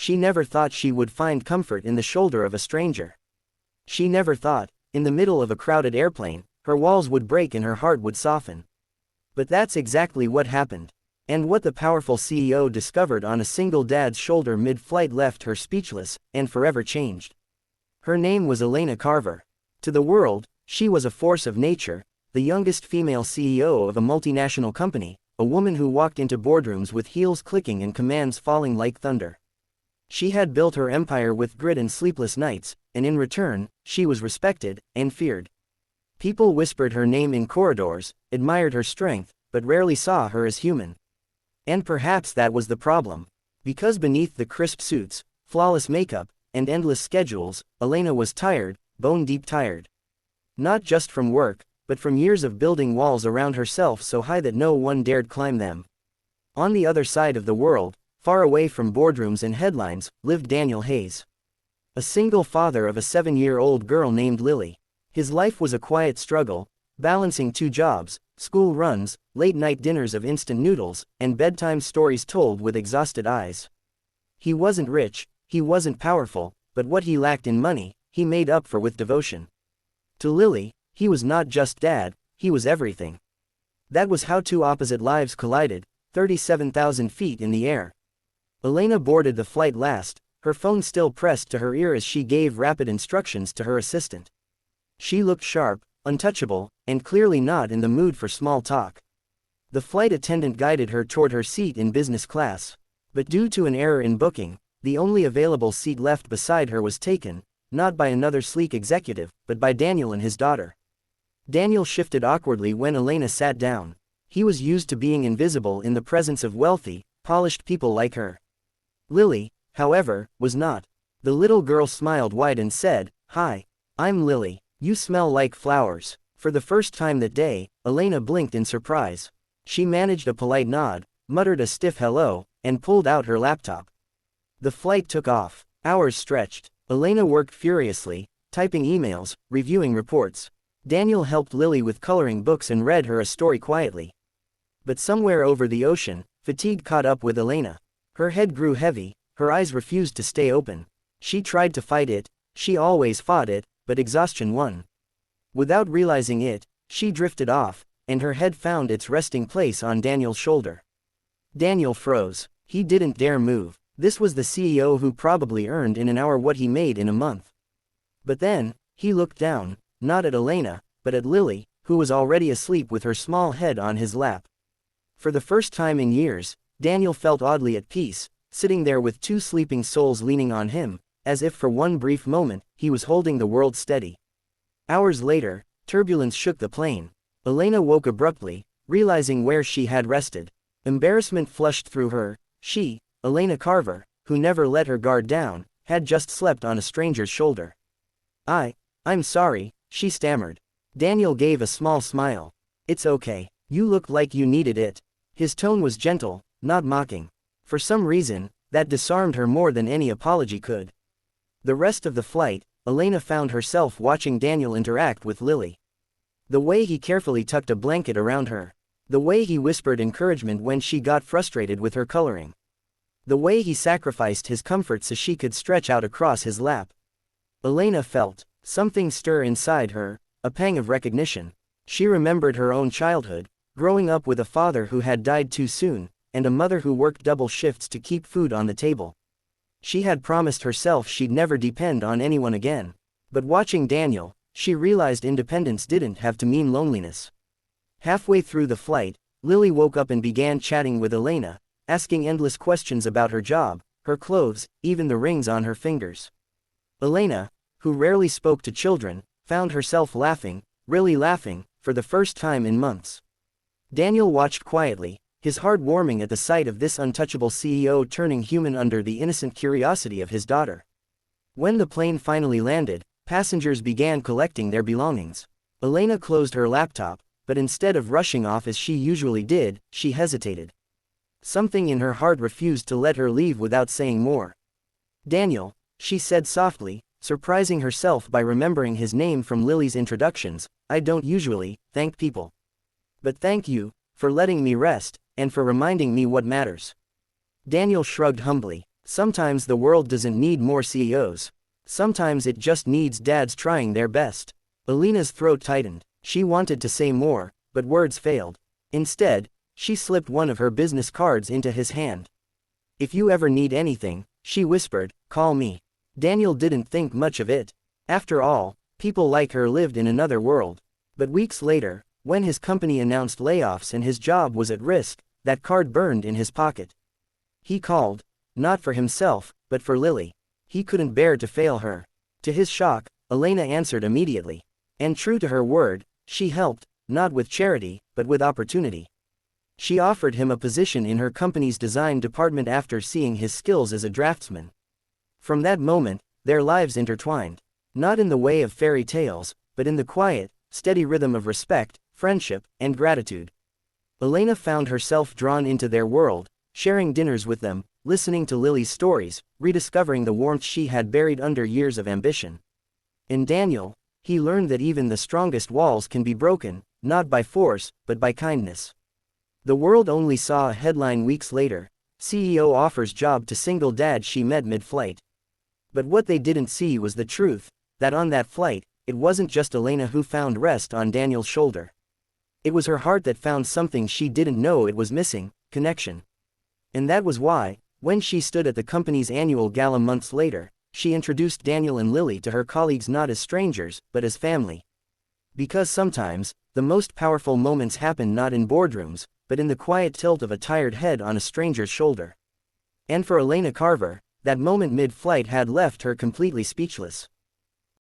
She never thought she would find comfort in the shoulder of a stranger. She never thought, in the middle of a crowded airplane, her walls would break and her heart would soften. But that's exactly what happened. And what the powerful CEO discovered on a single dad's shoulder mid-flight left her speechless, and forever changed. Her name was Elena Carver. To the world, she was a force of nature, the youngest female CEO of a multinational company, a woman who walked into boardrooms with heels clicking and commands falling like thunder. She had built her empire with grit and sleepless nights, and in return, she was respected and feared. People whispered her name in corridors, admired her strength, but rarely saw her as human. And perhaps that was the problem. Because beneath the crisp suits, flawless makeup, and endless schedules, Elena was tired, bone-deep tired. Not just from work, but from years of building walls around herself so high that no one dared climb them. On the other side of the world, far away from boardrooms and headlines, lived Daniel Hayes. A single father of a 7-year-old girl named Lily. His life was a quiet struggle, balancing 2 jobs, school runs, late-night dinners of instant noodles, and bedtime stories told with exhausted eyes. He wasn't rich, he wasn't powerful, but what he lacked in money, he made up for with devotion. To Lily, he was not just dad, he was everything. That was how 2 opposite lives collided, 37,000 feet in the air. Elena boarded the flight last, her phone still pressed to her ear as she gave rapid instructions to her assistant. She looked sharp, untouchable, and clearly not in the mood for small talk. The flight attendant guided her toward her seat in business class. But due to an error in booking, the only available seat left beside her was taken, not by another sleek executive, but by Daniel and his daughter. Daniel shifted awkwardly when Elena sat down. He was used to being invisible in the presence of wealthy, polished people like her. Lily, however, was not. The little girl smiled wide and said, "Hi, I'm Lily. You smell like flowers." For the first time that day, Elena blinked in surprise. She managed a polite nod, muttered a stiff hello, and pulled out her laptop. The flight took off. Hours stretched. Elena worked furiously, typing emails, reviewing reports. Daniel helped Lily with coloring books and read her a story quietly. But somewhere over the ocean, fatigue caught up with Elena. Her head grew heavy, her eyes refused to stay open. She tried to fight it, she always fought it, but exhaustion won. Without realizing it, she drifted off, and her head found its resting place on Daniel's shoulder. Daniel froze. He didn't dare move. This was the CEO who probably earned in an hour what he made in a month. But then, he looked down, not at Elena, but at Lily, who was already asleep with her small head on his lap. For the first time in years, Daniel felt oddly at peace, sitting there with 2 sleeping souls leaning on him, as if for one brief moment, he was holding the world steady. Hours later, turbulence shook the plane. Elena woke abruptly, realizing where she had rested. Embarrassment flushed through her. She, Elena Carver, who never let her guard down, had just slept on a stranger's shoulder. I'm sorry, she stammered. Daniel gave a small smile. "It's okay. You looked like you needed it." His tone was gentle, not mocking. For some reason, that disarmed her more than any apology could. The rest of the flight, Elena found herself watching Daniel interact with Lily. The way he carefully tucked a blanket around her. The way he whispered encouragement when she got frustrated with her coloring. The way he sacrificed his comfort so she could stretch out across his lap. Elena felt something stir inside her, a pang of recognition. She remembered her own childhood, growing up with a father who had died too soon, and a mother who worked double shifts to keep food on the table. She had promised herself she'd never depend on anyone again. But watching Daniel, she realized independence didn't have to mean loneliness. Halfway through the flight, Lily woke up and began chatting with Elena, asking endless questions about her job, her clothes, even the rings on her fingers. Elena, who rarely spoke to children, found herself laughing, really laughing, for the first time in months. Daniel watched quietly, his heart warming at the sight of this untouchable CEO turning human under the innocent curiosity of his daughter. When the plane finally landed, passengers began collecting their belongings. Elena closed her laptop, but instead of rushing off as she usually did, she hesitated. Something in her heart refused to let her leave without saying more. "Daniel," she said softly, surprising herself by remembering his name from Lily's introductions, "I don't usually thank people. But thank you, for letting me rest, and for reminding me what matters." Daniel shrugged humbly. Sometimes the world doesn't need more CEOs. Sometimes it just needs dads trying their best. Alina's throat tightened. She wanted to say more, but words failed. Instead, she slipped one of her business cards into his hand. "If you ever need anything," she whispered, "call me." Daniel didn't think much of it. After all, people like her lived in another world. But weeks later, when his company announced layoffs and his job was at risk, that card burned in his pocket. He called, not for himself, but for Lily. He couldn't bear to fail her. To his shock, Elena answered immediately. And true to her word, she helped, not with charity, but with opportunity. She offered him a position in her company's design department after seeing his skills as a draftsman. From that moment, their lives intertwined. Not in the way of fairy tales, but in the quiet, steady rhythm of respect, friendship, and gratitude. Elena found herself drawn into their world, sharing dinners with them, listening to Lily's stories, rediscovering the warmth she had buried under years of ambition. In Daniel, he learned that even the strongest walls can be broken, not by force, but by kindness. The world only saw a headline weeks later: CEO offers job to single dad she met mid-flight. But what they didn't see was the truth, that on that flight, it wasn't just Elena who found rest on Daniel's shoulder. It was her heart that found something she didn't know it was missing: connection. And that was why, when she stood at the company's annual gala months later, she introduced Daniel and Lily to her colleagues not as strangers, but as family. Because sometimes, the most powerful moments happen not in boardrooms, but in the quiet tilt of a tired head on a stranger's shoulder. And for Elena Carver, that moment mid-flight had left her completely speechless.